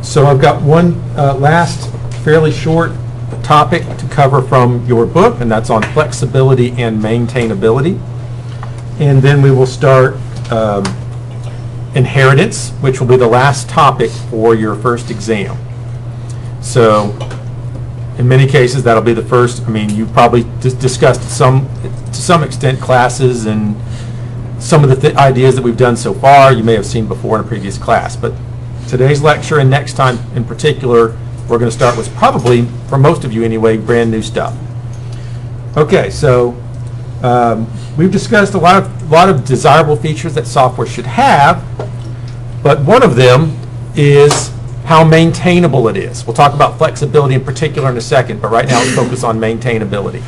So I've got one last fairly short topic to cover from your book, and that's on flexibility and maintainability. And then we will start inheritance, which will be the last topic for your first exam. So in many cases, that'll be the first. I mean, you've probably discussed to some extent classes and some of the ideas that we've done so far you may have seen before in a previous class. But today's lecture and next time in particular, we're going to start with probably, for most of you anyway, brand new stuff. Okay, so we've discussed a lot of desirable features that software should have, but one of them is how maintainable it is. We'll talk about flexibility in particular in a second, but right now let's focus on maintainability.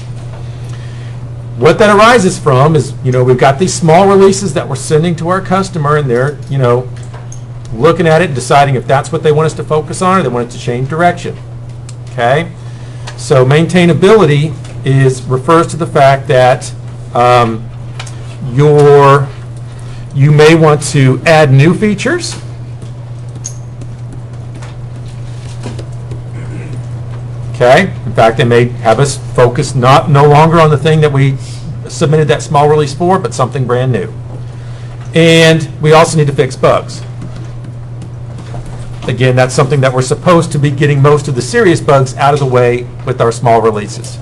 What that arises from is, we've got these small releases that we're sending to our customer, and they're, looking at it and deciding if that's what they want us to focus on or they want it to change direction. Okay? So maintainability refers to the fact that you may want to add new features. Okay? In fact, they may have us focus no longer on the thing that we submitted that small release for, but something brand new. And we also need to fix bugs. Again, that's something that we're supposed to be getting most of the serious bugs out of the way with our small releases.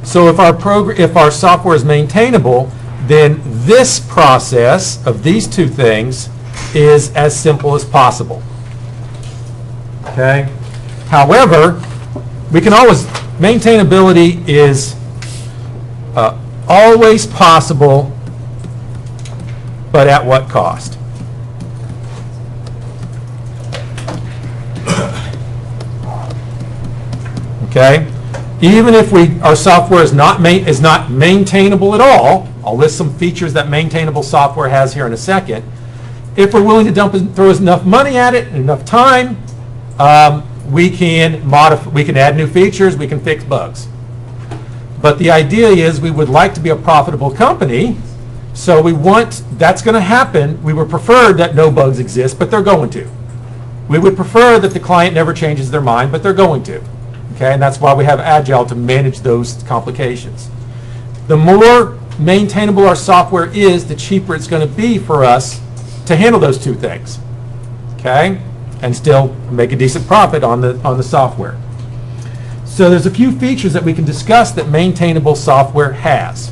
So if our software is maintainable, then this process of these two things is as simple as possible. Okay? However, maintainability is always possible, but at what cost? Okay? Even if our software is not maintainable at all, I'll list some features that maintainable software has here in a second. If we're willing to throw enough money at it and enough time, we can add new features, we can fix bugs. But the idea is we would like to be a profitable company, so that's going to happen. We would prefer that no bugs exist, but they're going to. We would prefer that the client never changes their mind, but they're going to. Okay, and that's why we have Agile to manage those complications. The more maintainable our software is, the cheaper it's going to be for us to handle those two things. Okay, and still make a decent profit on the software. So there's a few features that we can discuss that maintainable software has.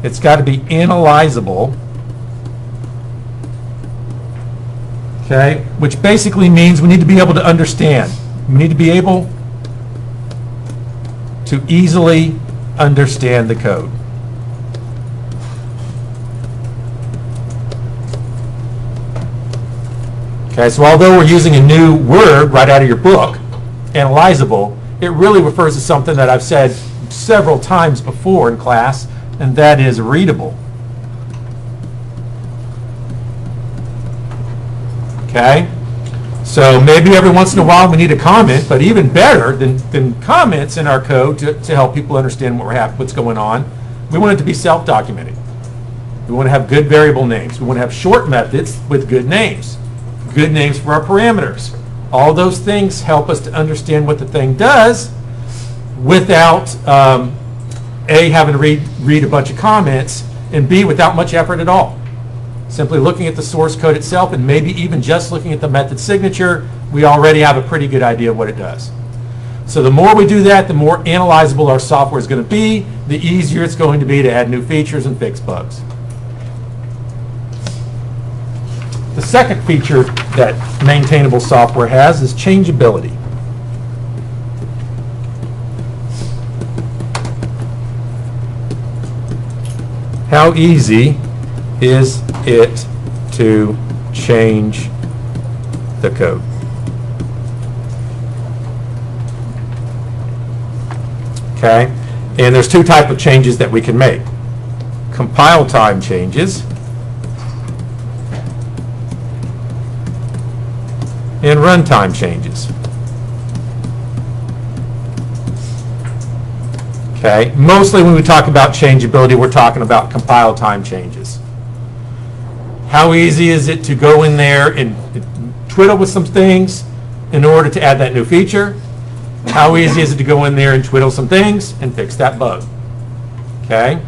It's got to be analyzable. Okay, which basically means we need to be able to understand. We need to be able to easily understand the code. Okay, so although we're using a new word right out of your book, analyzable, it really refers to something that I've said several times before in class, and that is readable. Okay? So maybe every once in a while we need a comment, but even better than comments in our code to help people understand what's going on, we want it to be self-documented. We want to have good variable names. We want to have short methods with good names. Good names for our parameters. All those things help us to understand what the thing does without A, having to read a bunch of comments, and B, without much effort at all. Simply looking at the source code itself and maybe even just looking at the method signature, we already have a pretty good idea of what it does. So the more we do that, the more analyzable our software is going to be, the easier it's going to be to add new features and fix bugs. The second feature that maintainable software has is changeability. How easy is it to change the code? Okay, and there's two types of changes that we can make. Compile time changes and runtime changes. Okay, mostly when we talk about changeability, we're talking about compile time changes. How easy is it to go in there and twiddle with some things, in order to add that new feature. How easy is it to go in there and twiddle some things and fix that bug? Okay?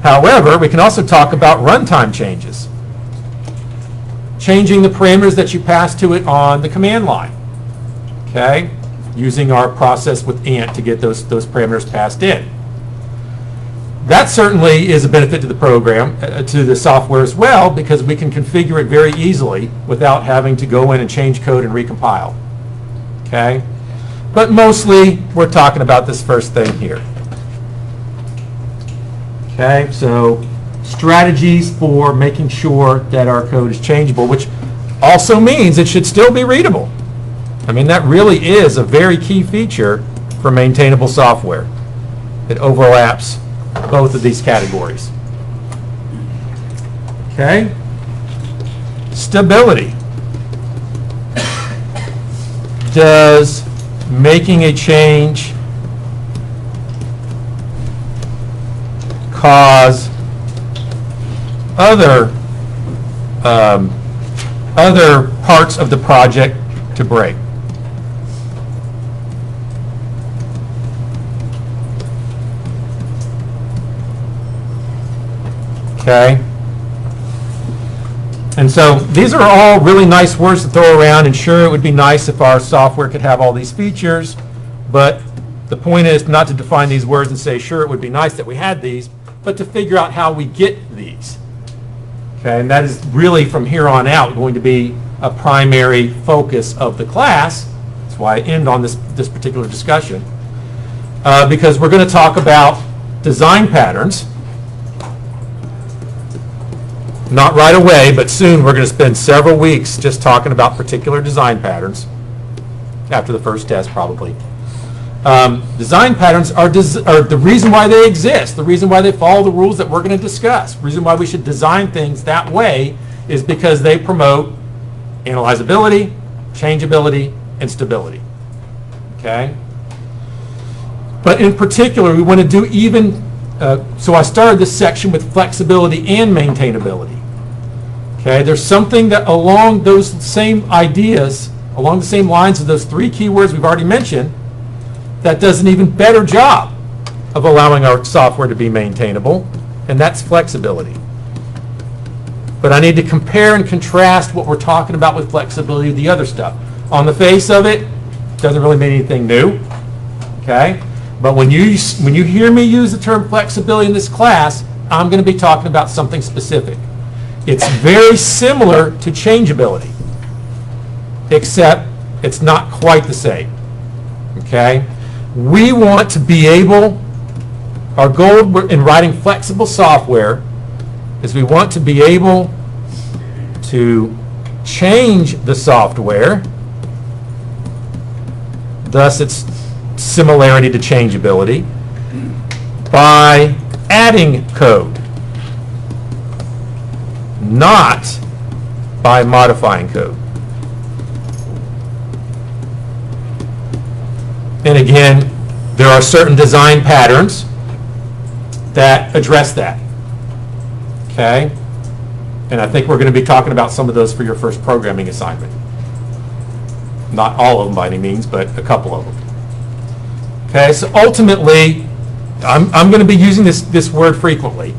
However, we can also talk about runtime changes. Changing the parameters that you pass to it on the command line. Okay? Using our process with Ant to get those parameters passed in. That certainly is a benefit to the program, to the software as well, because we can configure it very easily without having to go in and change code and recompile. Okay? But mostly, we're talking about this first thing here. Okay, so strategies for making sure that our code is changeable, which also means it should still be readable. I mean, that really is a very key feature for maintainable software. It overlaps both of these categories. Okay? Stability. Does making a change cause other parts of the project to break? Okay? And so these are all really nice words to throw around, and sure, it would be nice if our software could have all these features, but the point is not to define these words and say, sure, it would be nice that we had these, but to figure out how we get these. Okay, and that is really from here on out going to be a primary focus of the class. That's why I end on this particular discussion, because we're going to talk about design patterns. Not right away, but soon we're going to spend several weeks just talking about particular design patterns, after the first test probably. Design patterns are the reason why they exist, the reason why they follow the rules that we're going to discuss. The reason why we should design things that way is because they promote analyzability, changeability, and stability. Okay? But in particular, we want to do even, so I started this section with flexibility and maintainability. Okay, there's something that along those same ideas, along the same lines of those three keywords we've already mentioned, that does an even better job of allowing our software to be maintainable, and that's flexibility. But I need to compare and contrast what we're talking about with flexibility with the other stuff. On the face of it, doesn't really mean anything new. Okay? But when you hear me use the term flexibility in this class, I'm going to be talking about something specific. It's very similar to changeability, except it's not quite the same. Okay? We want to be able, our goal in writing flexible software is we want to be able to change the software, thus its similarity to changeability, by adding code, not by modifying code. And again, there are certain design patterns that address that. Okay? And I think we're going to be talking about some of those for your first programming assignment. Not all of them by any means, but a couple of them. Okay, so ultimately, I'm going to be using this word frequently.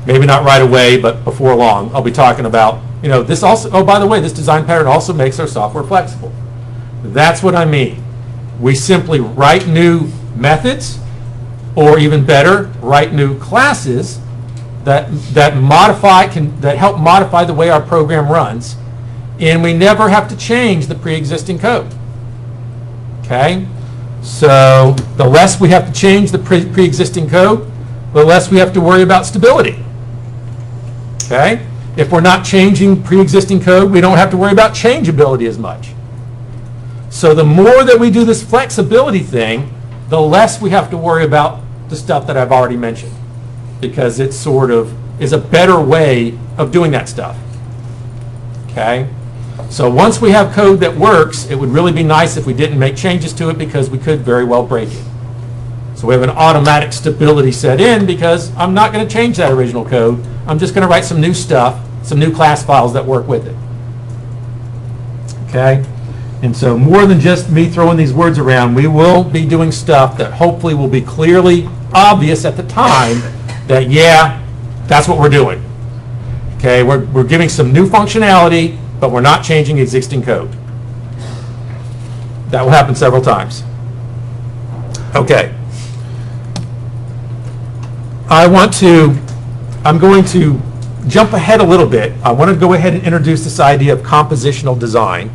Maybe not right away, but before long, I'll be talking about, this also, oh, by the way, this design pattern also makes our software flexible. That's what I mean. We simply write new methods, or even better, write new classes that help modify the way our program runs, and we never have to change the pre-existing code. Okay? So the less we have to change the pre-existing code, the less we have to worry about stability. Okay? If we're not changing pre-existing code, we don't have to worry about changeability as much. So the more that we do this flexibility thing, the less we have to worry about the stuff that I've already mentioned, because it sort of is a better way of doing that stuff. Okay? So once we have code that works, it would really be nice if we didn't make changes to it, because we could very well break it. So we have an automatic stability set in, because I'm not going to change that original code. I'm just going to write some new stuff, some new class files that work with it. Okay? And so more than just me throwing these words around, we will be doing stuff that hopefully will be clearly obvious at the time that, yeah, that's what we're doing. Okay, we're giving some new functionality, but we're not changing existing code. That will happen several times. Okay. I'm going to jump ahead a little bit. I want to go ahead and introduce this idea of compositional design.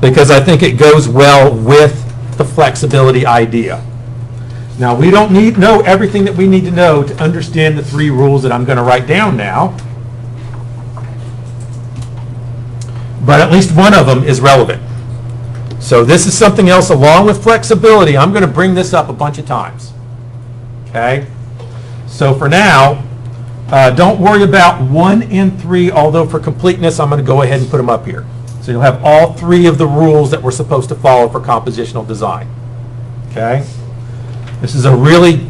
Because I think it goes well with the flexibility idea. Now, we don't know everything that we need to know to understand the 3 rules that I'm going to write down now. But at least one of them is relevant. So this is something else along with flexibility. I'm going to bring this up a bunch of times. Okay? So for now, don't worry about 1 and 3, although for completeness, I'm going to go ahead and put them up here. So you'll have all 3 of the rules that we're supposed to follow for compositional design. Okay? This is a really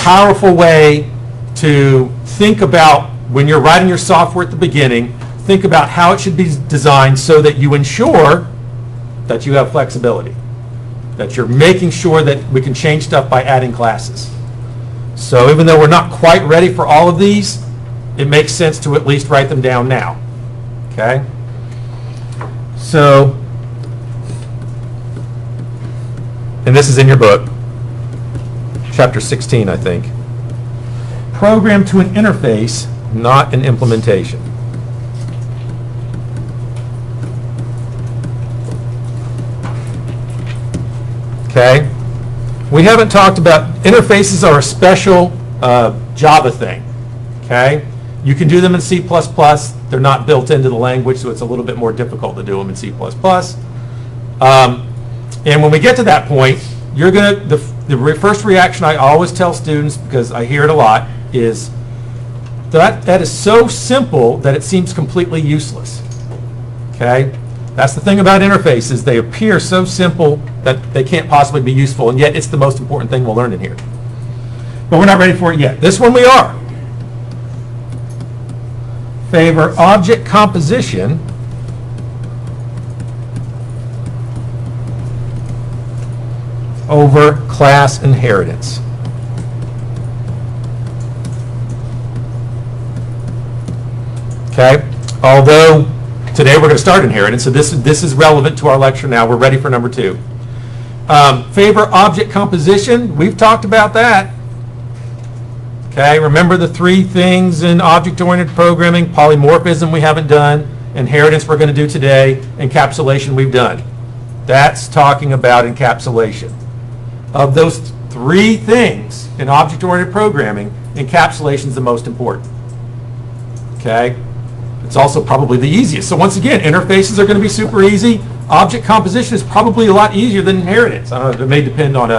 powerful way to think about when you're writing your software at the beginning, think about how it should be designed so that you ensure that you have flexibility, that you're making sure that we can change stuff by adding classes. So even though we're not quite ready for all of these, it makes sense to at least write them down now. Okay? So, and this is in your book, chapter 16, I think. Program to an interface, not an implementation. Okay? We haven't talked about, interfaces are a special Java thing. Okay? You can do them in C++. They're not built into the language, so it's a little bit more difficult to do them in C++. And when we get to that point, you're going to, the first reaction I always tell students, because I hear it a lot, is that is so simple that it seems completely useless. Okay? That's the thing about interfaces. They appear so simple that they can't possibly be useful, and yet it's the most important thing we'll learn in here. But we're not ready for it yet. This one we are. Favor object composition over class inheritance. Okay? Although today we're going to start inheritance, so this is relevant to our lecture now. We're ready for number 2. Favor object composition. We've talked about that. Okay, remember the 3 things in object-oriented programming: polymorphism we haven't done, inheritance we're going to do today, encapsulation we've done. That's talking about encapsulation. Of those 3 things in object-oriented programming, encapsulation is the most important. Okay? It's also probably the easiest. So once again, interfaces are going to be super easy. Object composition is probably a lot easier than inheritance. I don't know, it may depend on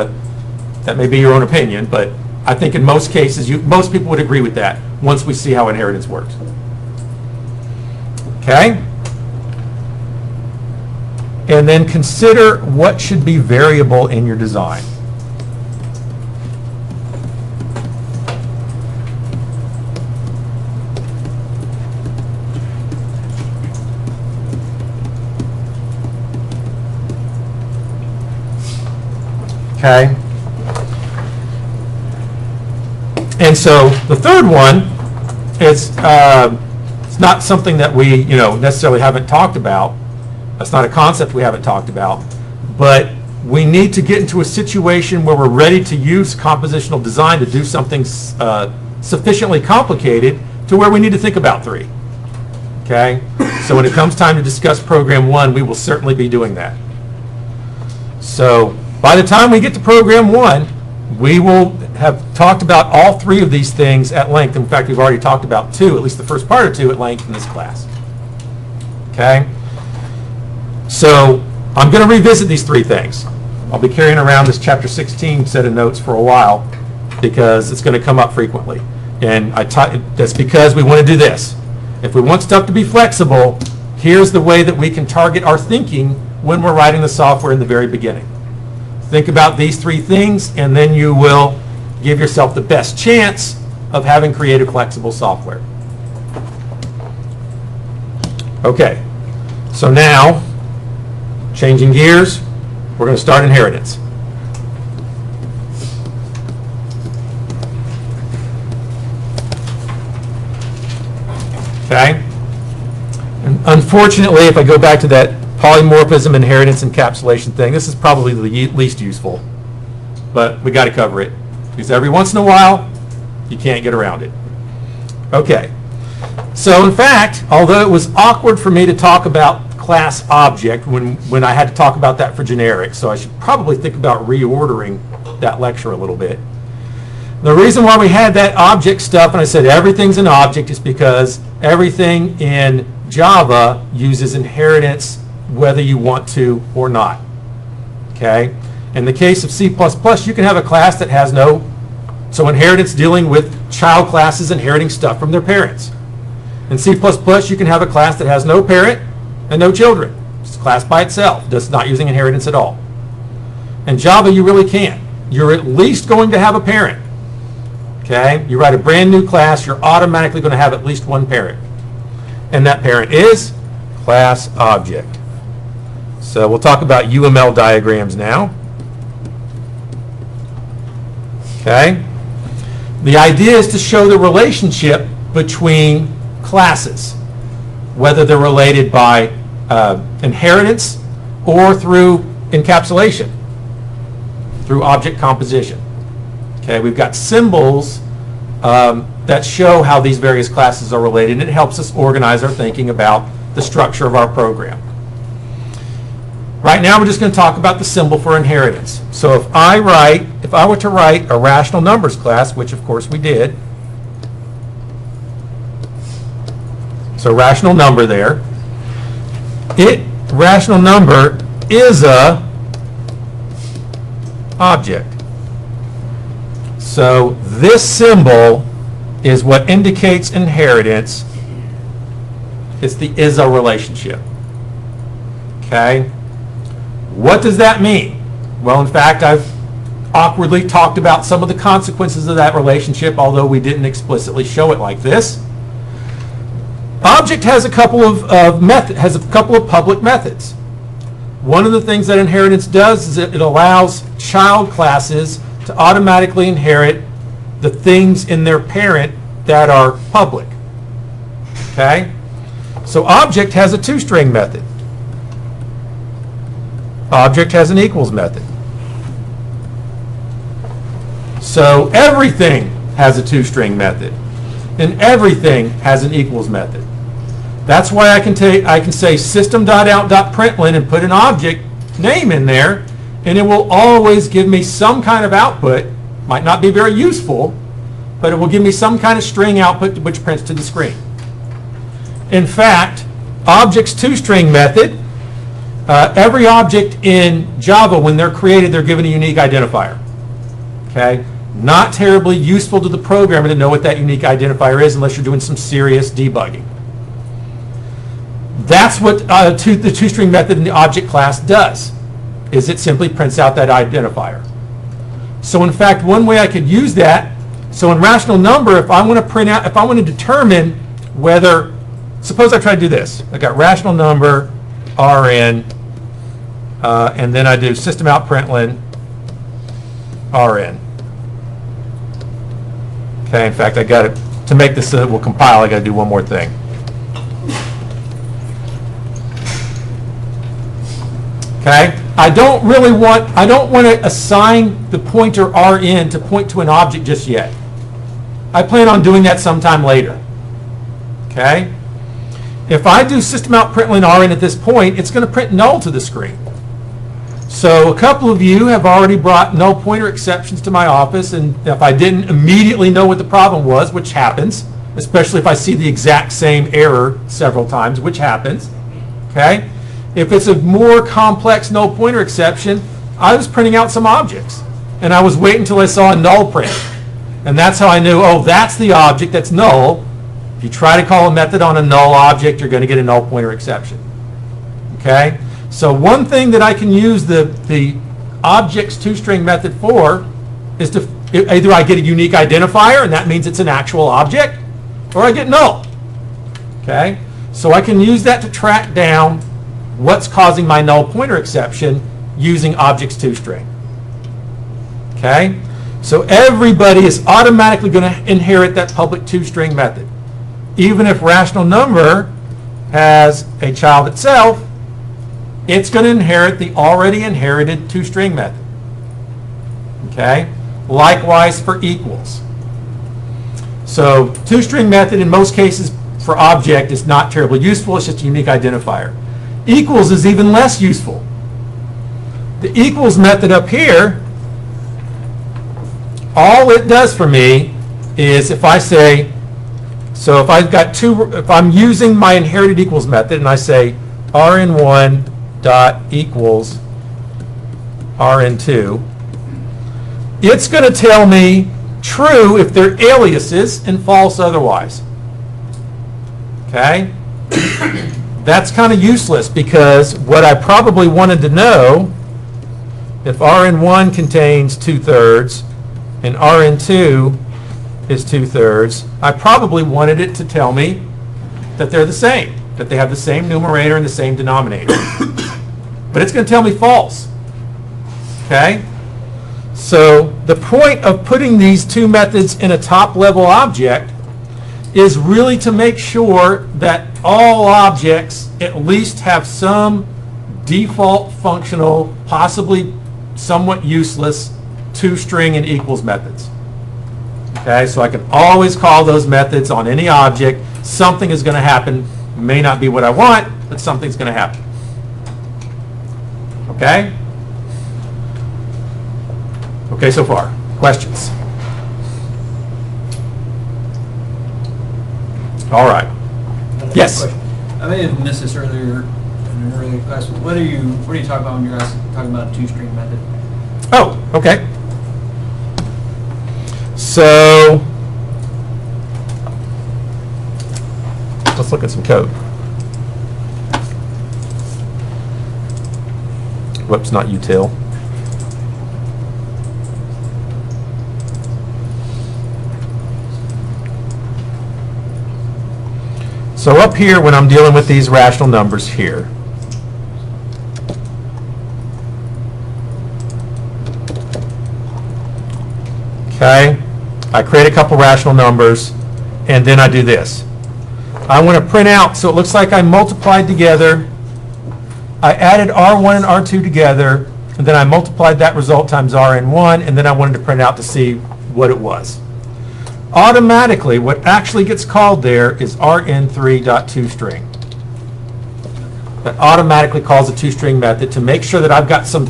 that may be your own opinion, but I think in most cases, most people would agree with that once we see how inheritance works. Okay? And then consider what should be variable in your design. Okay? And so the third one is it's not something that we necessarily haven't talked about. That's not a concept we haven't talked about. But we need to get into a situation where we're ready to use compositional design to do something sufficiently complicated to where we need to think about 3. Okay? So when it comes time to discuss program 1, we will certainly be doing that. So by the time we get to program 1, we will have talked about all 3 of these things at length. In fact, we've already talked about 2, at least the first part of 2, at length in this class. Okay? So I'm going to revisit these 3 things. I'll be carrying around this chapter 16 set of notes for a while because it's going to come up frequently. And that's because we want to do this. If we want stuff to be flexible, here's the way that we can target our thinking when we're writing the software in the very beginning. Think about these 3 things, and then you will give yourself the best chance of having creative, flexible software. Okay, so now, changing gears, we're going to start inheritance. Okay? And unfortunately, if I go back to that polymorphism, inheritance, encapsulation thing, this is probably the least useful, but we got to cover it, because every once in a while, you can't get around it. Okay, so in fact, although it was awkward for me to talk about class object when I had to talk about that for generic, so I should probably think about reordering that lecture a little bit. The reason why we had that object stuff, and I said everything's an object, is because everything in Java uses inheritance whether you want to or not. Okay? In the case of C++, you can have a class that has no, so inheritance dealing with child classes inheriting stuff from their parents. In C++, you can have a class that has no parent and no children. It's a class by itself, just not using inheritance at all. In Java, you really can't. You're at least going to have a parent. Okay? You write a brand new class, you're automatically going to have at least one parent. And that parent is class object. So we'll talk about UML diagrams now. Okay? The idea is to show the relationship between classes, whether they're related by inheritance or through encapsulation, through object composition. Okay, we've got symbols that show how these various classes are related, and it helps us organize our thinking about the structure of our program. Right now, we're just going to talk about the symbol for inheritance. So if I were to write a rational numbers class, which of course we did, so rational number there, rational number is a object. So this symbol is what indicates inheritance. It's the is-a relationship. Okay? What does that mean? Well, in fact, I've awkwardly talked about some of the consequences of that relationship, although we didn't explicitly show it like this. Object has a couple of public methods. One of the things that inheritance does is it allows child classes to automatically inherit the things in their parent that are public. Okay? So object has a toString method. Object has an equals method. So everything has a toString method, and everything has an equals method. That's why I can say system.out.println and put an object name in there, and it will always give me some kind of output. Might not be very useful, but it will give me some kind of string output which prints to the screen. In fact, object's toString method, every object in Java, when they're created, they're given a unique identifier. Okay? Not terribly useful to the programmer to know what that unique identifier is unless you're doing some serious debugging. That's what the toString method in the object class does, is it simply prints out that identifier. So in fact, one way I could use that, so in rational number, if I want to determine whether, suppose I try to do this. I got rational number, Rn, and then I do system out println, Rn. Okay, in fact, I got it, to make this so that will compile, I got to do one more thing. Okay, I don't want to assign the pointer Rn to point to an object just yet. I plan on doing that sometime later. Okay, if I do system out println Rn at this point, it's going to print null to the screen. So a couple of you have already brought null pointer exceptions to my office, and if I didn't immediately know what the problem was, which happens, especially if I see the exact same error several times, which happens, okay? If it's a more complex null pointer exception, I was printing out some objects, and I was waiting until I saw a null print. And that's how I knew, oh, that's the object that's null. If you try to call a method on a null object, you're going to get a null pointer exception. Okay? So one thing that I can use the object's toString method for is to either I get a unique identifier, and that means it's an actual object, or I get null. Okay? So I can use that to track down what's causing my null pointer exception using objects toString. Okay? So everybody is automatically going to inherit that public toString method. Even if rational number has a child itself, it's going to inherit the already inherited toString method. Okay? Likewise for equals. So toString method in most cases for object is not terribly useful. It's just a unique identifier. Equals is even less useful. The equals method up here, all it does for me is if I say, so if I've got if I'm using my inherited equals method and I say rn1 dot equals rn2, it's going to tell me true if they're aliases and false otherwise. Okay? That's kind of useless because what I probably wanted to know, if rn1 contains 2/3 and rn2 is 2/3, I probably wanted it to tell me that they're the same, that they have the same numerator and the same denominator. But it's going to tell me false. Okay? So the point of putting these two methods in a top-level object is really to make sure that all objects at least have some default functional, possibly somewhat useless, toString and equals methods. Okay, so I can always call those methods on any object. Something is going to happen. May not be what I want, but something's going to happen. Okay? Okay so far. Questions? All right. Yes? I may have missed this earlier in an earlier class, but what are you talking about when you're talking about a toString method? Oh, okay. So let's look at some code. Whoops, not util. So up here, when I'm dealing with these rational numbers here, okay, I create a couple rational numbers, and then I do this. I want to print out, so it looks like I multiplied together. I added R1 and R2 together, and then I multiplied that result times Rn1, and then I wanted to print out to see what it was. Automatically, what actually gets called there is rn3.toString. That automatically calls a toString method to make sure that I've got some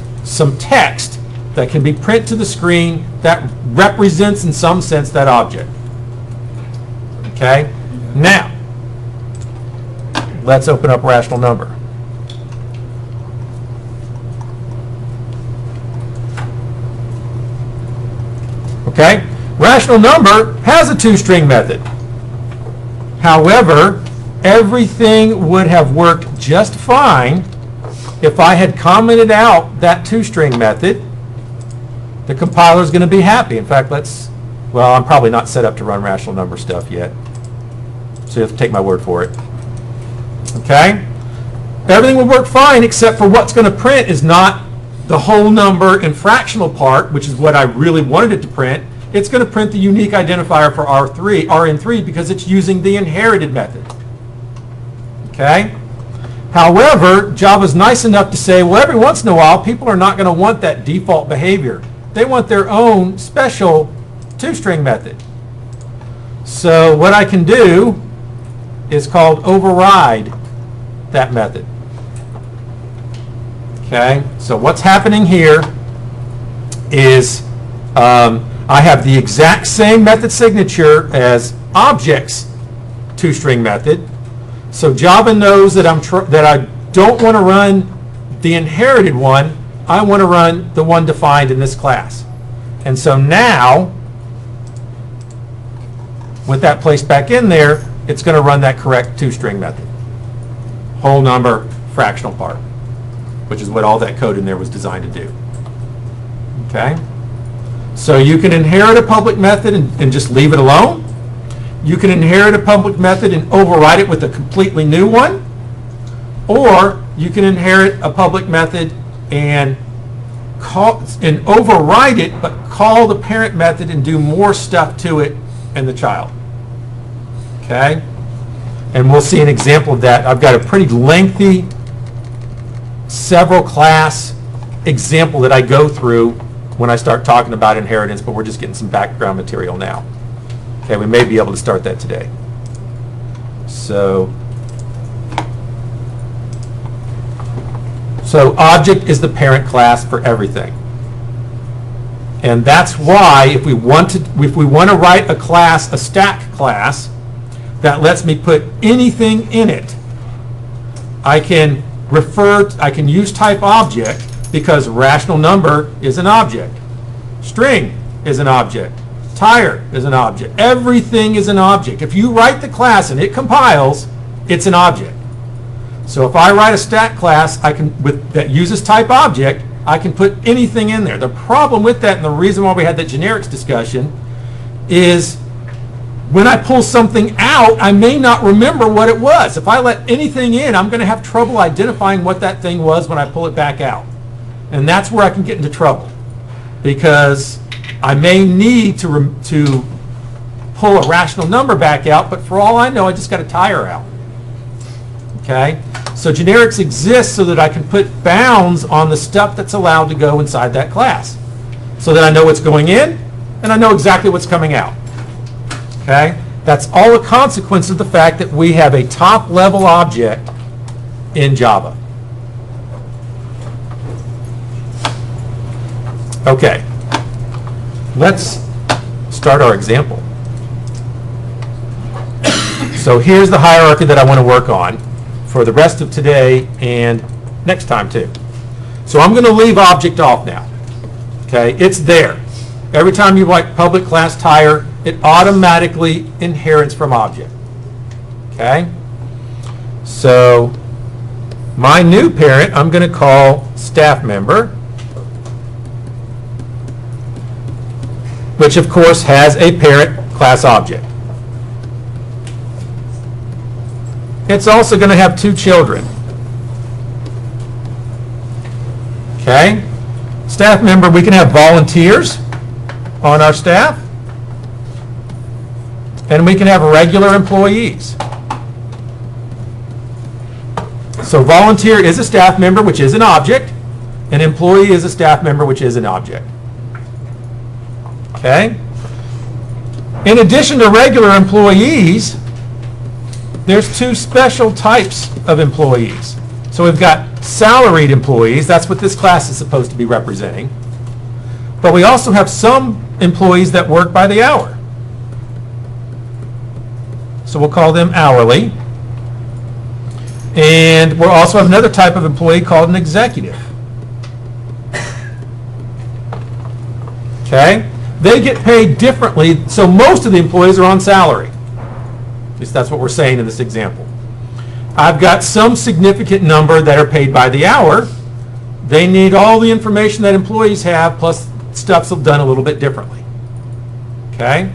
text that can be printed to the screen that represents in some sense that object. Okay? Now, let's open up rational number. Okay? Rational number has a toString method. However, everything would have worked just fine if I had commented out that toString method. The compiler is going to be happy. In fact, well, I'm probably not set up to run rational number stuff yet. So you have to take my word for it. Okay? Everything would work fine except for what's going to print is not the whole number and fractional part, which is what I really wanted it to print. It's going to print the unique identifier for rn3 because it's using the inherited method. Okay? However, Java's nice enough to say, well, every once in a while, people are not going to want that default behavior. They want their own special toString method. So what I can do is called override that method. Okay? So what's happening here is I have the exact same method signature as objects toString method. So Java knows that I don't want to run the inherited one. I want to run the one defined in this class. And so now, with that placed back in there, it's going to run that correct toString method. Whole number, fractional part, which is what all that code in there was designed to do. Okay? So you can inherit a public method and just leave it alone. You can inherit a public method and override it with a completely new one, or you can inherit a public method and override it, but call the parent method and do more stuff to it and the child. Okay? And we'll see an example of that. I've got a pretty lengthy, several class example that I go through when I start talking about inheritance, but we're just getting some background material now. Okay, we may be able to start that today. So object is the parent class for everything. And that's why if we want to write a class, a stack class, that lets me put anything in it, I can use type object because rational number is an object. String is an object. Tire is an object. Everything is an object. If you write the class and it compiles, it's an object. So if I write a stack class that uses type object, I can put anything in there. The problem with that, and the reason why we had that generics discussion, is when I pull something out, I may not remember what it was. If I let anything in, I'm going to have trouble identifying what that thing was when I pull it back out. And that's where I can get into trouble, because I may need to pull a rational number back out, but for all I know, I just got a tire out. Okay? So generics exists so that I can put bounds on the stuff that's allowed to go inside that class, so that I know what's going in and I know exactly what's coming out. Okay? That's all a consequence of the fact that we have a top-level object in Java. Okay. Let's start our example. So here's the hierarchy that I want to work on for the rest of today and next time too. So I'm going to leave object off now. Okay, it's there. Every time you write public class tire, it automatically inherits from object. Okay? So my new parent, I'm going to call staff member, which of course has a parent class object. It's also going to have two children. Okay? Staff member, we can have volunteers on our staff, and we can have regular employees. So volunteer is a staff member, which is an object. An employee is a staff member, which is an object. Okay? In addition to regular employees, there's two special types of employees. So we've got salaried employees. That's what this class is supposed to be representing. But we also have some employees that work by the hour. So we'll call them hourly. And we'll also have another type of employee called an executive. Okay? They get paid differently, so most of the employees are on salary. At least that's what we're saying in this example. I've got some significant number that are paid by the hour. They need all the information that employees have, plus stuff's done a little bit differently. Okay?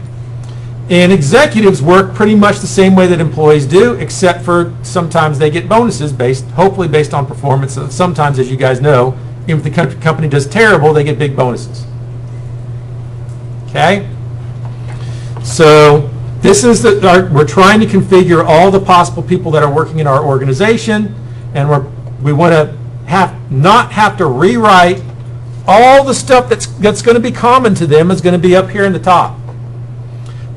And executives work pretty much the same way that employees do, except for sometimes they get bonuses hopefully based on performance. Sometimes, as you guys know, even if the company does terrible, they get big bonuses. Okay? So this is we're trying to configure all the possible people that are working in our organization, and we want to not have to rewrite all the stuff that's going to be common to them is going to be up here in the top.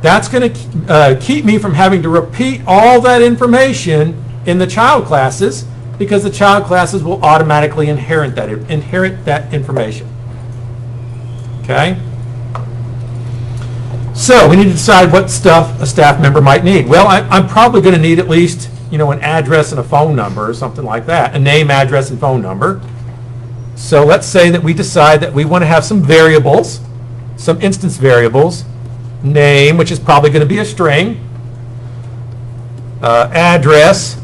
That's going to keep me from having to repeat all that information in the child classes, because the child classes will automatically inherit that information. Okay? So we need to decide what stuff a staff member might need. Well, I'm probably going to need at least, an address and a phone number or something like that, a name, address, and phone number. So let's say that we decide that we want to have some variables, some instance variables, name, which is probably going to be a string, address,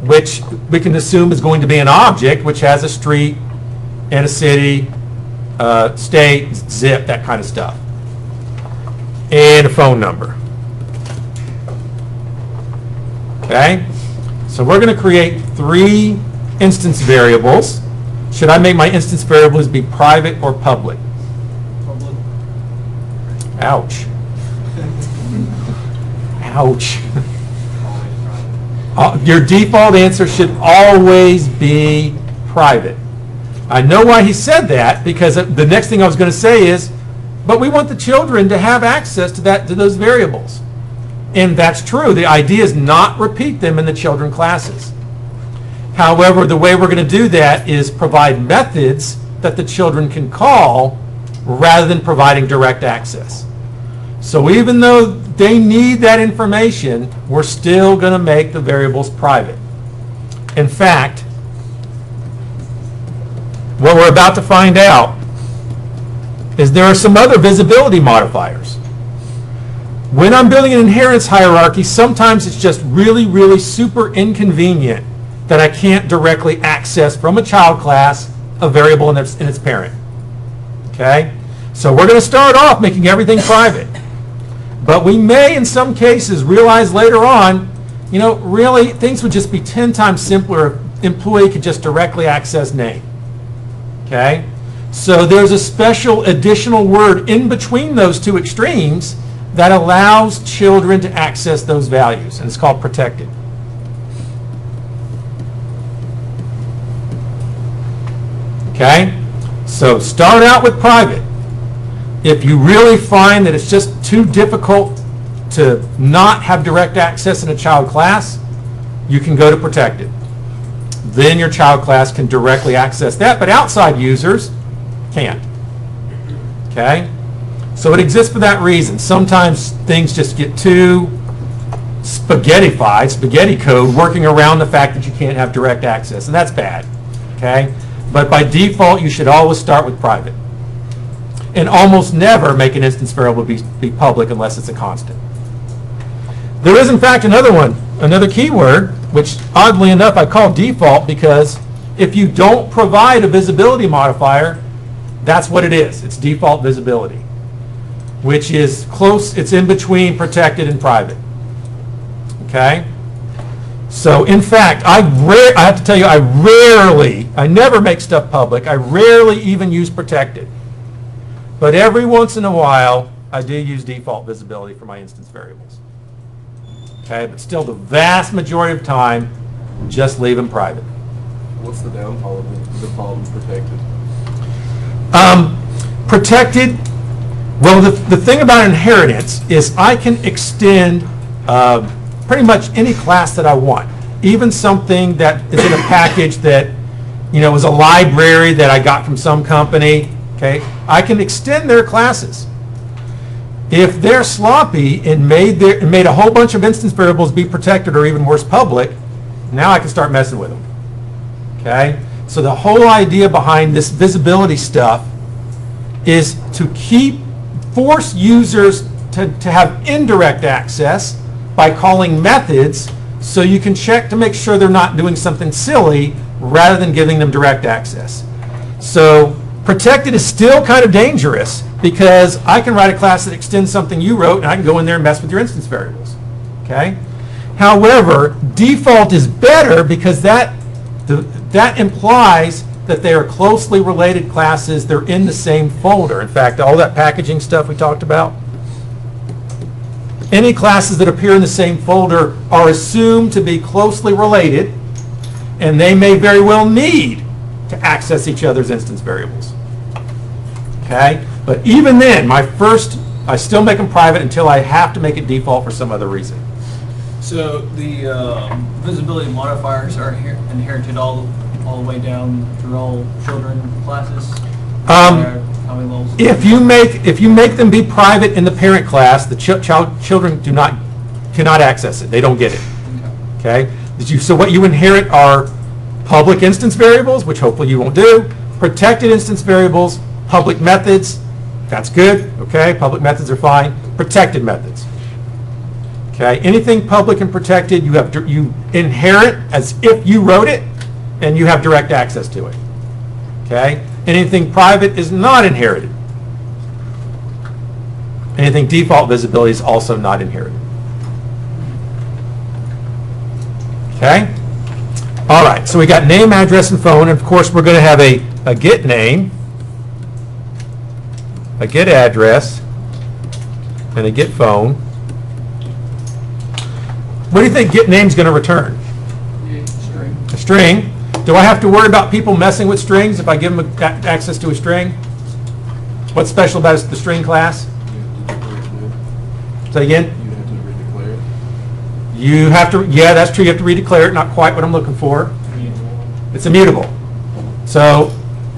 which we can assume is going to be an object, which has a street and a city, state, zip, that kind of stuff, and a phone number. Okay? So we're going to create 3 instance variables. Should I make my instance variables be private or public? Public. Ouch. Ouch. Your default answer should always be private. I know why he said that, because the next thing I was going to say is, but we want the children to have access to those variables. And that's true. The idea is not repeat them in the children classes. However, the way we're going to do that is provide methods that the children can call rather than providing direct access. So even though they need that information, we're still going to make the variables private. In fact, what we're about to find out is there are some other visibility modifiers. When I'm building an inheritance hierarchy, sometimes it's just really, really super inconvenient that I can't directly access from a child class a variable in its parent. Okay? So we're going to start off making everything private. But we may, in some cases, realize later on, really, things would just be 10 times simpler if employee could just directly access name. Okay? So there's a special additional word in between those 2 extremes that allows children to access those values, and it's called protected. Okay? So start out with private. If you really find that it's just too difficult to not have direct access in a child class, you can go to protected. Then your child class can directly access that, but outside users can't. Okay? So it exists for that reason. Sometimes things just get too spaghetti code, working around the fact that you can't have direct access, and that's bad. Okay? But by default, you should always start with private. And almost never make an instance variable be public unless it's a constant. There is, in fact, another keyword, which oddly enough I call default, because if you don't provide a visibility modifier, that's what it is. It's default visibility, which is close, it's in between protected and private. Okay? So in fact, I have to tell you, I never make stuff public. I rarely even use protected. But every once in a while, I do use default visibility for my instance variables. Okay, but still the vast majority of time, just leave them private. What's the downfall of the problem protected? Protected, well, the thing about inheritance is I can extend pretty much any class that I want. Even something that is in a package that, is a library that I got from some company. Okay, I can extend their classes. If they're sloppy and made a whole bunch of instance variables be protected or even worse public, now I can start messing with them. Okay, so the whole idea behind this visibility stuff is to force users to have indirect access by calling methods, so you can check to make sure they're not doing something silly rather than giving them direct access. So protected is still kind of dangerous because I can write a class that extends something you wrote and I can go in there and mess with your instance variables. Okay? However, default is better because that implies that they are closely related classes. They're in the same folder. In fact, all that packaging stuff we talked about, any classes that appear in the same folder are assumed to be closely related, and they may very well need to access each other's instance variables. Okay? But even then, I still make them private until I have to make it default for some other reason. So the visibility modifiers are inherited all the way down through all children classes? How many levels? If you make them be private in the parent class, the children cannot access it. They don't get it. Okay? So what you inherit are public instance variables, which hopefully you won't do, protected instance variables, public methods. That's good. Okay? Public methods are fine. Protected methods. Okay? Anything public and protected, you inherit as if you wrote it, and you have direct access to it. Okay? Anything private is not inherited. Anything default visibility is also not inherited. Okay? All right, so we got name, address, and phone. And of course, we're going to have a get name, a get address, and a get phone. What do you think get name is going to return? String. A string. Do I have to worry about people messing with strings if I give them access to a string? What's special about the string class? Say again? You have to redeclare it. You have to, yeah, that's true. You have to redeclare it. Not quite what I'm looking for. It's immutable. So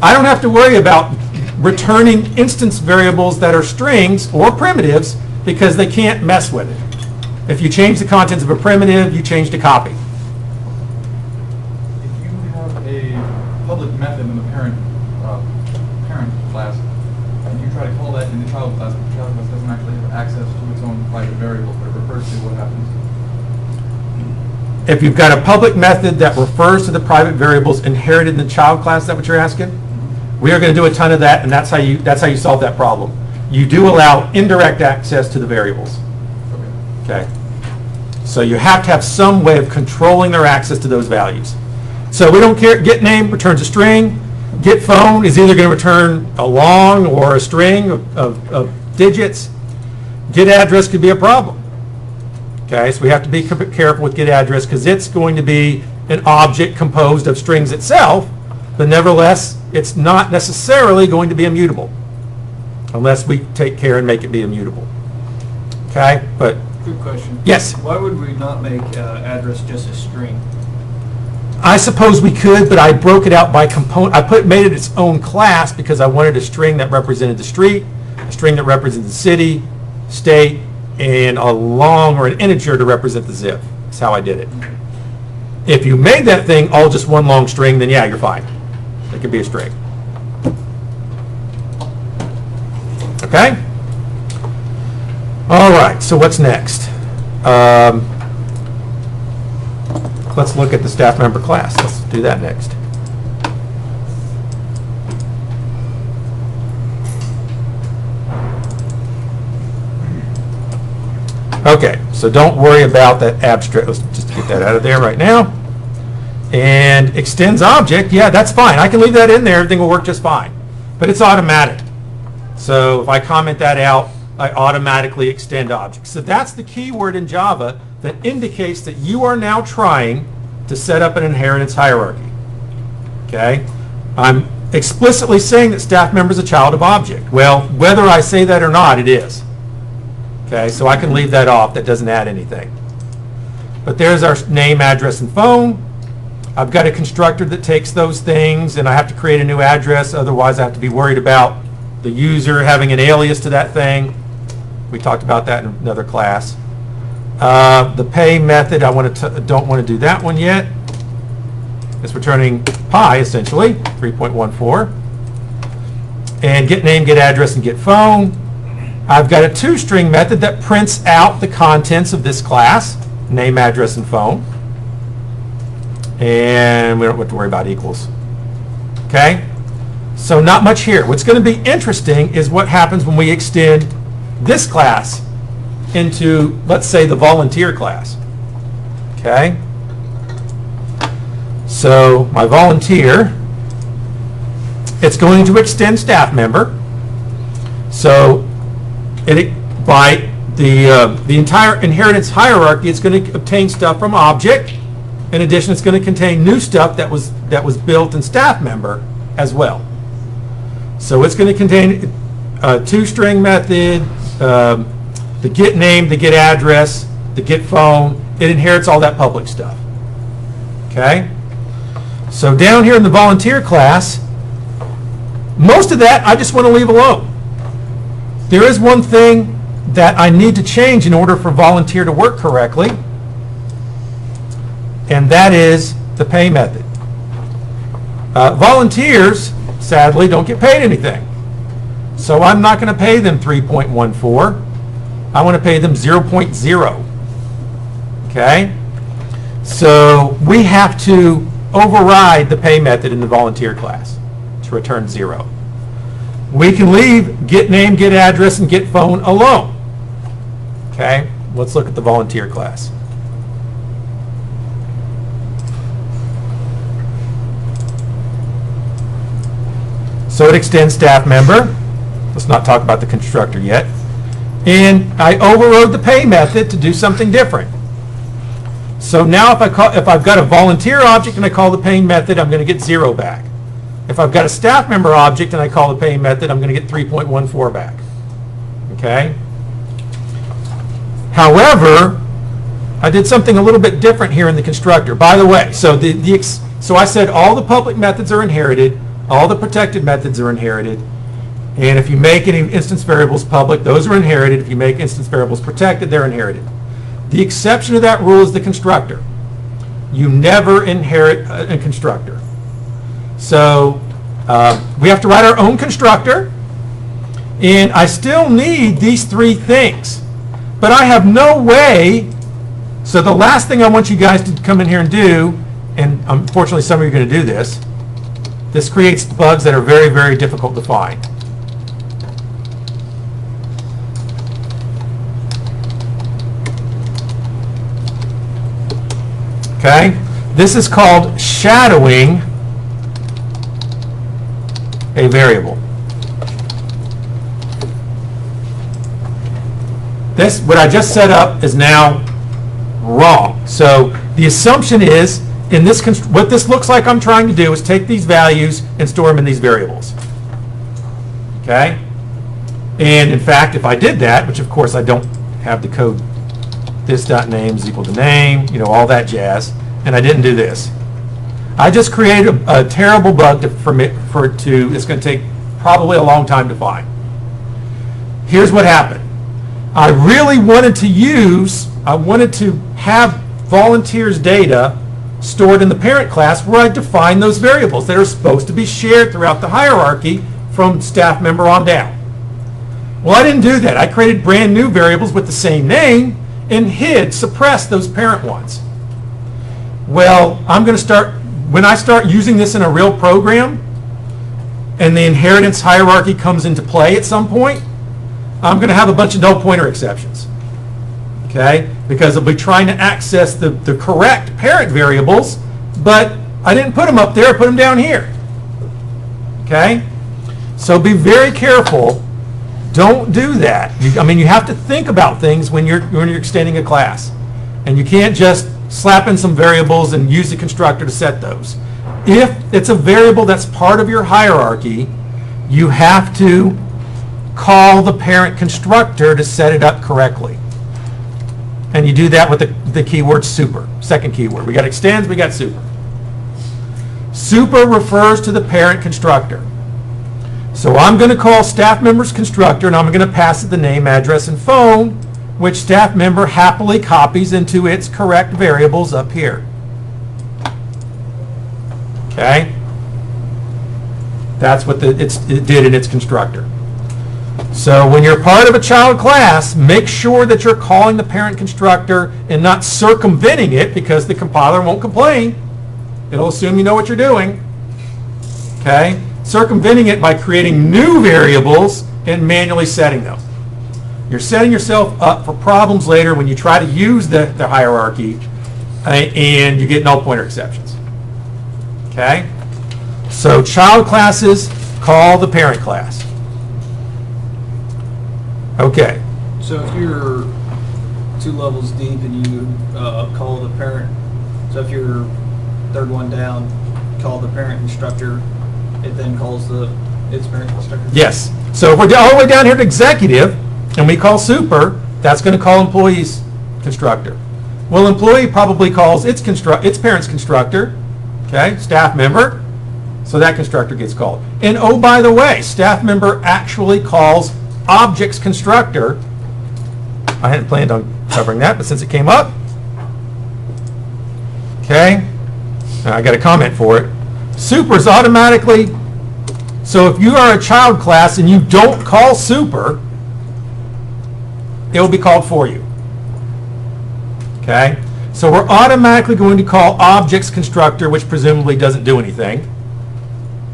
I don't have to worry about returning instance variables that are strings or primitives because they can't mess with it. If you change the contents of a primitive, you change the copy. If you have a public method in the parent class, and you try to call that in the child class, but the child class doesn't actually have access to its own private variables, but it refers to what happens. If you've got a public method that refers to the private variables inherited in the child class, is that what you're asking? We are going to do a ton of that, and that's how you solve that problem. You do allow indirect access to the variables. Okay. So you have to have some way of controlling their access to those values. So we don't care. Get name returns a string. Get phone is either going to return a long or a string of digits. Get address could be a problem. Okay, so we have to be careful with get address because it's going to be an object composed of strings itself, but nevertheless, it's not necessarily going to be immutable unless we take care and make it be immutable. Okay, but Good question. yes, Why would we not make address just a string? I suppose we could, but I broke it out by component. I made it its own class because I wanted a string that represented the street, a string that represented the city, state, and a long or an integer to represent the zip. That's how I did it. If you made that thing all just one long string, then yeah, you're fine. It could be a string. Okay? All right, so what's next? Let's look at the staff member class. Let's do that next. Okay, so don't worry about that abstract. Let's just get that out of there right now. And extends object, yeah, that's fine. I can leave that in there. Everything will work just fine. But it's automatic. So if I comment that out, I automatically extend objects. So that's the key word in Java that indicates that you are now trying to set up an inheritance hierarchy. Okay? I'm explicitly saying that staff member is a child of object. Well, whether I say that or not, it is. Okay, so I can leave that off. That doesn't add anything. But there's our name, address, and phone. I've got a constructor that takes those things, and I have to create a new address. Otherwise, I have to be worried about the user having an alias to that thing. We talked about that in another class. The pay method, I don't want to do that one yet. It's returning pi, essentially, 3.14. And get name, get address, and get phone. I've got a toString method that prints out the contents of this class, name, address, and phone. And we don't have to worry about equals. Okay? So not much here. What's going to be interesting is what happens when we extend this class into, let's say, the volunteer class. Okay? So my volunteer, it's going to extend staff member. So by the entire inheritance hierarchy, it's going to obtain stuff from object. In addition, it's going to contain new stuff that was built in staff member as well. So it's going to contain a toString method, the get name, the get address, the get phone. It inherits all that public stuff. Okay? So down here in the volunteer class, most of that I just want to leave alone. There is one thing that I need to change in order for volunteer to work correctly, and that is the pay method. Volunteers, sadly, don't get paid anything. So I'm not going to pay them 3.14. I want to pay them 0.0. Okay? So we have to override the pay method in the volunteer class to return 0. We can leave get name, get address, and get phone alone. Okay? Let's look at the volunteer class. So it extends staff member. Let's not talk about the constructor yet. And I overrode the pay method to do something different. So now if I've got a volunteer object and I call the pay method, I'm going to get 0 back. If I've got a staff member object and I call the pay method, I'm going to get 3.14 back. Okay? However, I did something a little bit different here in the constructor. By the way, so I said all the public methods are inherited, all the protected methods are inherited, and if you make any instance variables public, those are inherited. If you make instance variables protected, they're inherited. The exception to that rule is the constructor. You never inherit a constructor. So we have to write our own constructor, and I still need these 3 things. But I have no way, so the last thing I want you guys to come in here and do, and unfortunately some of you are going to do this creates bugs that are very, very difficult to find. Okay? This is called shadowing a variable. This, what I just set up, is now wrong. So the assumption is, in this, what this looks like I'm trying to do is take these values and store them in these variables. Okay? And in fact, if I did that, which of course I don't have the code, this.name is equal to name, all that jazz, and I didn't do this. I just created a terrible bug it's going to take probably a long time to find. Here's what happened. I really wanted to have volunteers data stored in the parent class where I define those variables that are supposed to be shared throughout the hierarchy from staff member on down. Well, I didn't do that. I created brand new variables with the same name and suppressed those parent ones. Well, when I start using this in a real program and the inheritance hierarchy comes into play at some point, I'm going to have a bunch of null pointer exceptions. Okay? Because I'll be trying to access the correct parent variables, but I didn't put them up there, I put them down here. Okay? So be very careful. Don't do that. You have to think about things when you're extending a class. And you can't just slap in some variables and use the constructor to set those. If it's a variable that's part of your hierarchy, you have to call the parent constructor to set it up correctly. And you do that with the keyword super, second keyword. We got extends, we got super. Super refers to the parent constructor. So I'm going to call staff member's constructor, and I'm going to pass it the name, address, and phone, which staff member happily copies into its correct variables up here. Okay? That's what it did in its constructor. So when you're part of a child class, make sure that you're calling the parent constructor and not circumventing it, because the compiler won't complain. It'll assume you know what you're doing. Okay? Circumventing it by creating new variables and manually setting them. You're setting yourself up for problems later when you try to use the hierarchy and you get null pointer exceptions. Okay? So child classes call the parent class. Okay. So if you're 2 levels deep and you call the parent, so if you're 3rd one down, call the parent instructor, it then calls its parent constructor? Yes. So if we're all the way down here to executive and we call super, that's going to call employee's constructor. Well, employee probably calls its parent's constructor, okay, staff member, so that constructor gets called. And oh, by the way, staff member actually calls object's constructor. I hadn't planned on covering that, but since it came up, okay, I got a comment for it. Super is automatically, so if you are a child class and you don't call super, it will be called for you. Okay? So we're automatically going to call object's constructor, which presumably doesn't do anything.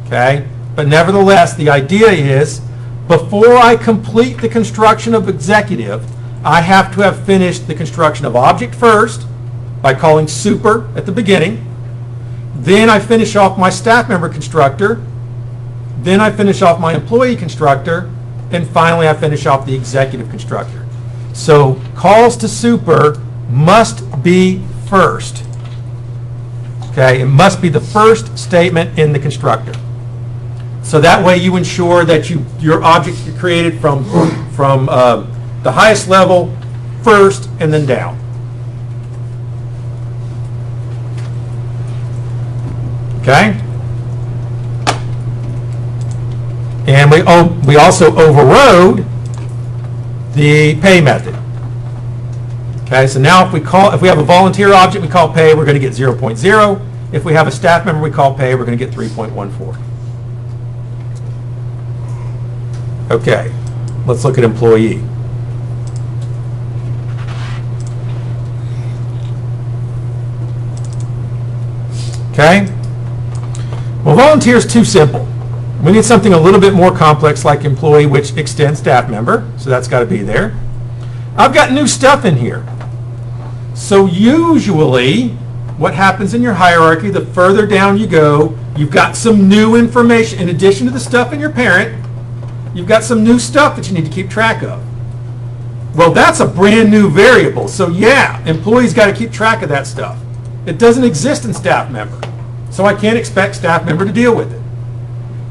Okay? But nevertheless, the idea is, before I complete the construction of executive, I have to have finished the construction of object first by calling super at the beginning. Then I finish off my staff member constructor, then I finish off my employee constructor, and finally I finish off the executive constructor. So calls to super must be first. Okay, it must be the first statement in the constructor. So that way you ensure that your object you created from the highest level first and then down. Okay? And we also overrode the pay method. Okay, so now if we have a volunteer object we call pay, we're going to get 0.0. If we have a staff member we call pay, we're going to get 3.14. Okay, let's look at employee. Okay? Well, volunteer is too simple. We need something a little bit more complex like employee, which extends staff member, so that's got to be there. I've got new stuff in here. So usually, what happens in your hierarchy, the further down you go, you've got some new information. In addition to the stuff in your parent, you've got some new stuff that you need to keep track of. Well, that's a brand new variable. So yeah, employees got to keep track of that stuff. It doesn't exist in staff member. So I can't expect staff member to deal with it.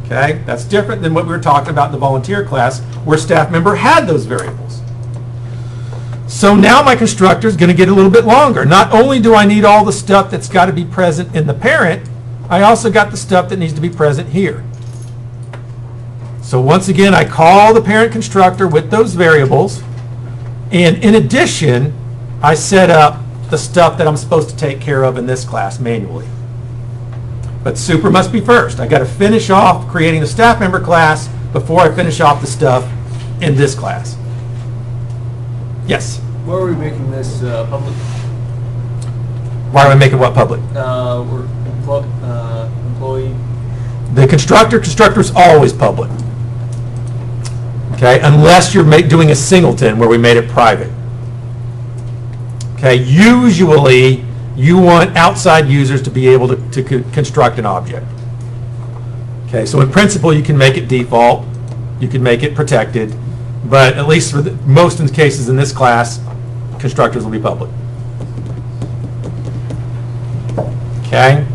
Okay, that's different than what we were talking about in the volunteer class where staff member had those variables. So now my constructor is going to get a little bit longer. Not only do I need all the stuff that's got to be present in the parent, I also got the stuff that needs to be present here. So once again, I call the parent constructor with those variables, and in addition, I set up the stuff that I'm supposed to take care of in this class manually. But super must be first. I got to finish off creating the staff member class before I finish off the stuff in this class. Yes? Why are we making this public? Why are we making what public? We're employee. The constructor is always public. Okay, unless you're doing a singleton where we made it private. Okay, usually you want outside users to be able to construct an object. Okay, so in principle you can make it default, you can make it protected, but at least for most of the cases in this class, constructors will be public. Okay,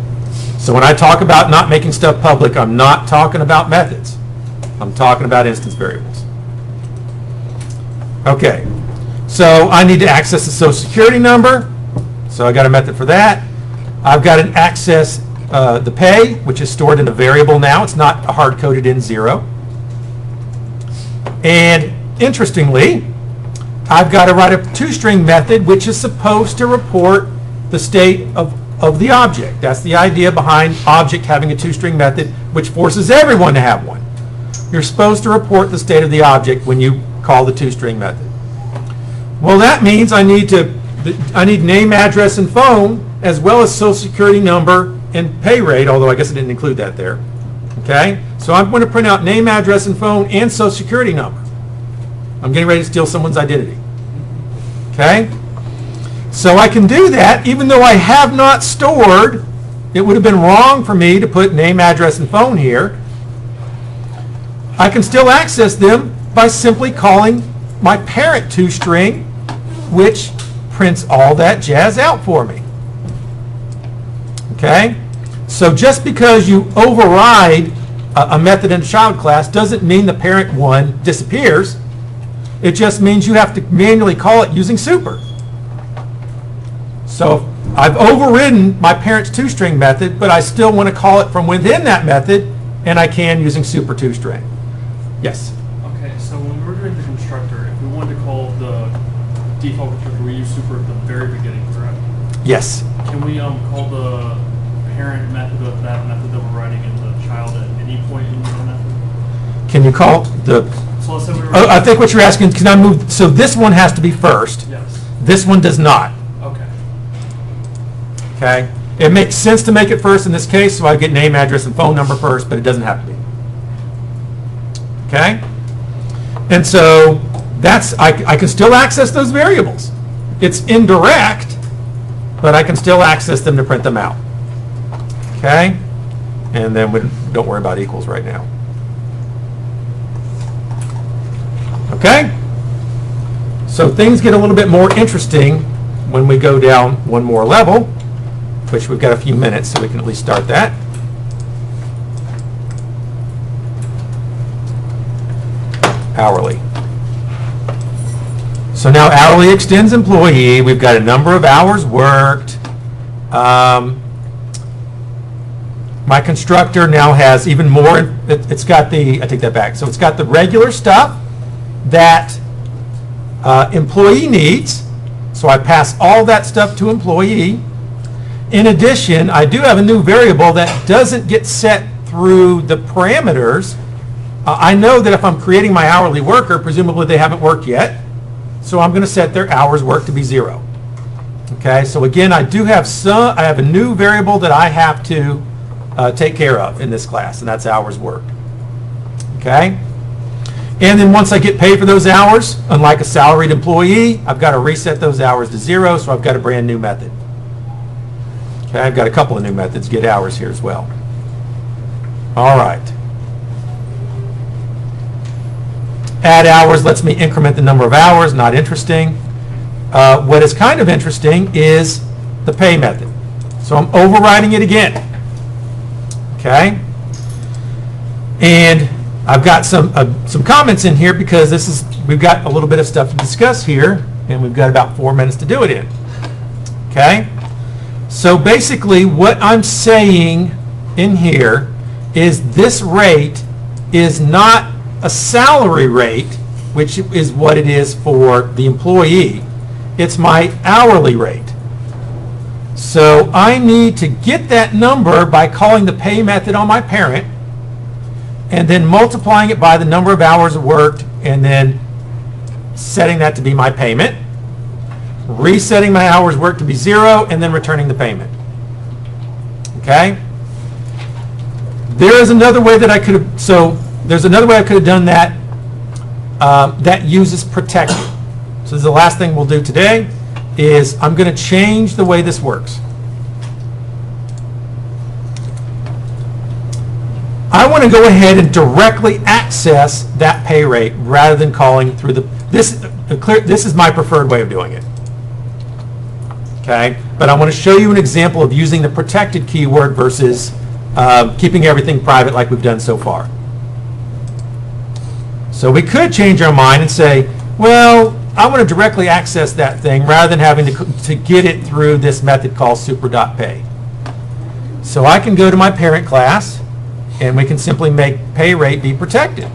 so when I talk about not making stuff public, I'm not talking about methods. I'm talking about instance variables. Okay, so I need to access the social security number. So I got a method for that. I've got an access the pay, which is stored in a variable now. It's not hard-coded in 0. And interestingly, I've got to write a toString method, which is supposed to report the state of the object. That's the idea behind object having a toString method, which forces everyone to have one. You're supposed to report the state of the object when you call the toString method. Well, that means I need name, address, and phone, as well as social security number and pay rate, although I guess I didn't include that there. Okay? So I'm going to print out name, address, and phone and social security number. I'm getting ready to steal someone's identity. Okay? So I can do that even though I have not stored. It would have been wrong for me to put name, address, and phone here. I can still access them by simply calling my parent toString, which prints all that jazz out for me. Okay? So just because you override a method in a child class doesn't mean the parent one disappears. It just means you have to manually call it using super. So I've overridden my parent's toString method, but I still want to call it from within that method, and I can using super toString. Yes? Okay, so when we're doing the constructor, if we wanted to call the default constructor, we use super at the very beginning, correct? Yes. Can we call the parent method of that method that we're writing in the child at any point in the method? Can you call the... So let's say we were... Oh, I think what you're asking, can I move... So this one has to be first. Yes. This one does not. Okay. Okay? It makes sense to make it first in this case, so I get name, address, and phone number first, but it doesn't have to be. Okay? And so I can still access those variables. It's indirect, but I can still access them to print them out. Okay? And then we don't worry about equals right now. Okay? So things get a little bit more interesting when we go down one more level, which we've got a few minutes, so we can at least start that. Hourly. So now hourly extends employee. We've got a number of hours worked. My constructor now has even more. It's got the, I take that back. So it's got the regular stuff that employee needs. So I pass all that stuff to employee. In addition, I do have a new variable that doesn't get set through the parameters. I know that if I'm creating my hourly worker, presumably they haven't worked yet. So I'm going to set their hours worked to be 0. Okay, so again, I have a new variable that I have to take care of in this class, and that's hours worked. Okay? And then once I get paid for those hours, unlike a salaried employee, I've got to reset those hours to 0, so I've got a brand new method. Okay, I've got a couple of new methods, get hours here as well. All right. Add hours lets me increment the number of hours, not interesting. What is kind of interesting is the pay method. So I'm overriding it again. Okay? And I've got some comments in here because we've got a little bit of stuff to discuss here, and we've got about 4 minutes to do it in. Okay? So basically what I'm saying in here is this rate is not a salary rate, which is what it is for the employee. It's my hourly rate. So I need to get that number by calling the pay method on my parent and then multiplying it by the number of hours worked and then setting that to be my payment, resetting my hours worked to be 0, and then returning the payment. Okay? There is another way that I could have, there's another way I could have done that that uses protected. So this is the last thing we'll do today, is I'm going to change the way this works. I want to go ahead and directly access that pay rate rather than calling through this is my preferred way of doing it. Okay? But I want to show you an example of using the protected keyword versus keeping everything private like we've done so far. So we could change our mind and say, well, I want to directly access that thing rather than having to get it through this method called super.pay. So I can go to my parent class and we can simply make pay rate be protected.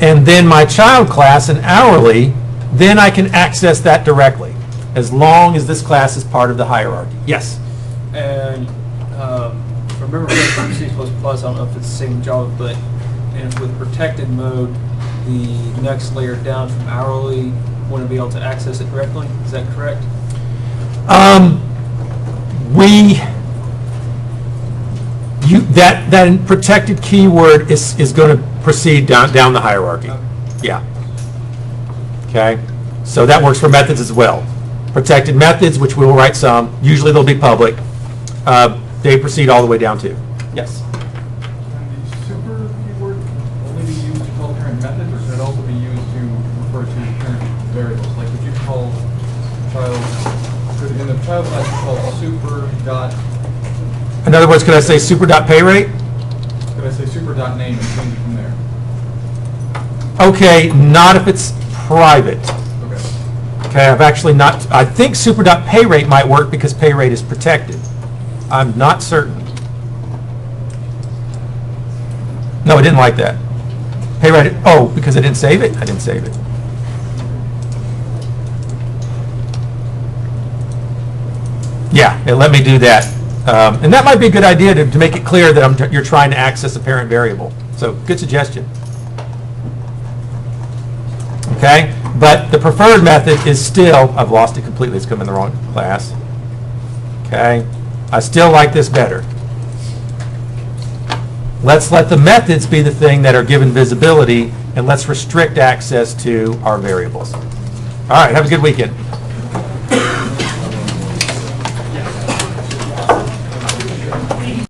And then my child class and hourly, then I can access that directly as long as this class is part of the hierarchy. Yes? And remember from C++, I don't know if it's the same Java, but with protected mode, the next layer down from hourly wouldn't be able to access it directly. Is that correct? That protected keyword is going to proceed down the hierarchy. Okay. Yeah. Okay. So that works for methods as well. Protected methods, which we will write some. Usually they'll be public. They proceed all the way down to. Yes. Can the super keyword only be used to call parent methods, or should it also be used to refer to parent variables? Like, would you call in the child class, you call super dot. In other words, could I say super.pay rate? Could I say super dot name and change it from there? Okay, not if it's private. Okay. Okay, I've actually not, I think super.pay rate might work because pay rate is protected. I'm not certain. No, I didn't like that. Pay rate, oh, because I didn't save it? I didn't save it. Yeah, it let me do that. And that might be a good idea to make it clear that you're trying to access a parent variable. So, good suggestion. Okay, but the preferred method is still, I've lost it completely, it's come in the wrong class. Okay, I still like this better. Let's let the methods be the thing that are given visibility, and let's restrict access to our variables. All right, have a good weekend.